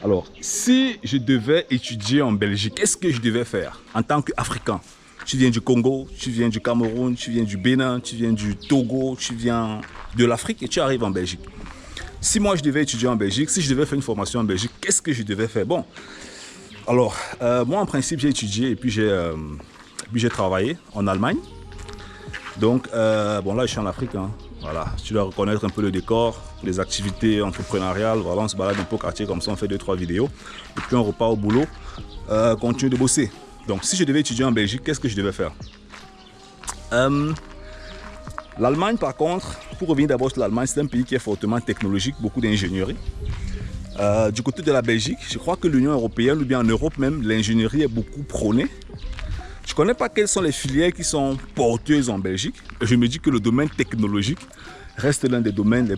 Alors, si je devais étudier en Belgique, qu'est-ce que je devais faire en tant qu'Africain? Tu viens du Congo, tu viens du Cameroun, tu viens du Bénin, tu viens du Togo, tu viens de l'Afrique et tu arrives en Belgique. Si moi je devais étudier en Belgique, si je devais faire une formation en Belgique, qu'est-ce que je devais faire? Bon, alors, moi en principe j'ai étudié et puis j'ai travaillé en Allemagne. Donc, bon là je suis en Afrique, hein. Voilà, tu dois reconnaître un peu le décor, les activités entrepreneuriales. Voilà, on se balade un peu au quartier comme ça, on fait 2-3 vidéos. Et puis on repart au boulot, continue de bosser. Donc si je devais étudier en Belgique, qu'est-ce que je devais faire? L'Allemagne par contre, pour revenir d'abord sur l'Allemagne, c'est un pays qui est fortement technologique, beaucoup d'ingénierie. Du côté de la Belgique, je crois que l'Union européenne, ou bien en Europe même, l'ingénierie est beaucoup prônée. Je ne connais pas quelles sont les filières qui sont porteuses en Belgique. Je me dis que le domaine technologique reste l'un des domaines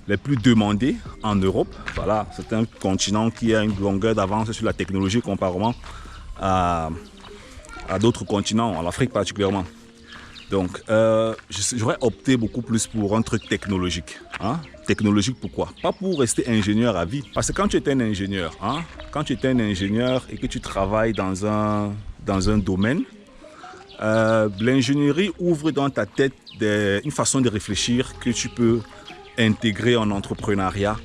les plus demandés en Europe. Voilà, c'est un continent qui a une longueur d'avance sur la technologie comparément à d'autres continents, en Afrique particulièrement. Donc, j'aurais opté beaucoup plus pour un truc technologique. Hein? Technologique pourquoi? Pas pour rester ingénieur à vie. Parce que quand tu es un ingénieur, hein, quand tu es un ingénieur et que tu travailles dans un domaine, l'ingénierie ouvre dans ta tête une façon de réfléchir que tu peux intégrer en entrepreneuriat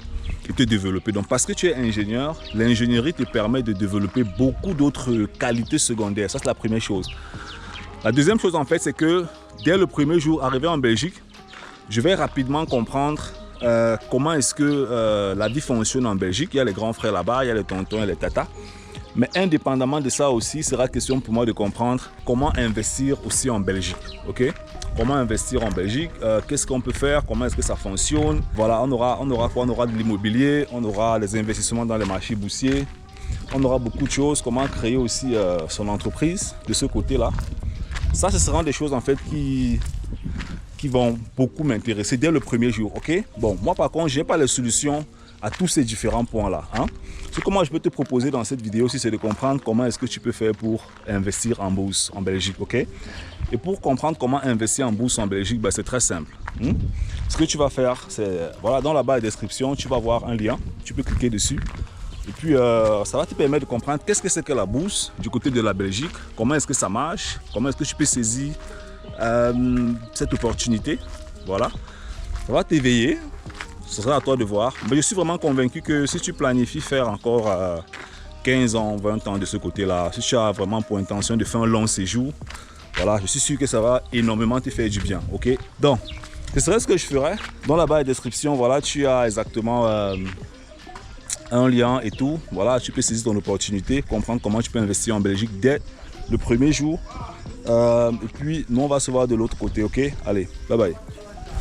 et te développer. Donc, parce que tu es ingénieur, l'ingénierie te permet de développer beaucoup d'autres qualités secondaires. Ça, c'est la première chose. La deuxième chose, en fait, c'est que dès le premier jour arrivé en Belgique, je vais rapidement comprendre comment est-ce que la vie fonctionne en Belgique. Il y a les grands frères là-bas, il y a les tontons et les tatas. Mais indépendamment de ça aussi, il sera question pour moi de comprendre comment investir aussi en Belgique. Okay? Comment investir en Belgique, qu'est-ce qu'on peut faire, comment est-ce que ça fonctionne. Voilà, on aura quoi? On aura de l'immobilier, on aura les investissements dans les marchés boursiers, on aura beaucoup de choses, comment créer aussi son entreprise de ce côté-là. Ça, ce seront des choses en fait qui vont beaucoup m'intéresser dès le premier jour, ok? Bon, moi par contre, je n'ai pas les solutions à tous ces différents points-là. Hein? Ce que moi je peux te proposer dans cette vidéo aussi, c'est de comprendre comment est-ce que tu peux faire pour investir en bourse en Belgique, ok? Et pour comprendre comment investir en bourse en Belgique, ben, c'est très simple. Ce que tu vas faire, c'est, voilà, dans la barre de description, tu vas voir un lien, tu peux cliquer dessus. Et puis, ça va te permettre de comprendre qu'est-ce que c'est que la bourse du côté de la Belgique, comment est-ce que ça marche, comment est-ce que tu peux saisir cette opportunité. Voilà, ça va t'éveiller, ce sera à toi de voir. Mais je suis vraiment convaincu que si tu planifies faire encore 15 ans, 20 ans de ce côté-là, si tu as vraiment pour intention de faire un long séjour, voilà, je suis sûr que ça va énormément te faire du bien, ok? Donc, ce serait ce que je ferais. Dans la barre de description, voilà, tu as exactement un lien et tout. Voilà, tu peux saisir ton opportunité, comprendre comment tu peux investir en Belgique dès le premier jour. Et puis, nous, on va se voir de l'autre côté, ok? Allez, bye bye.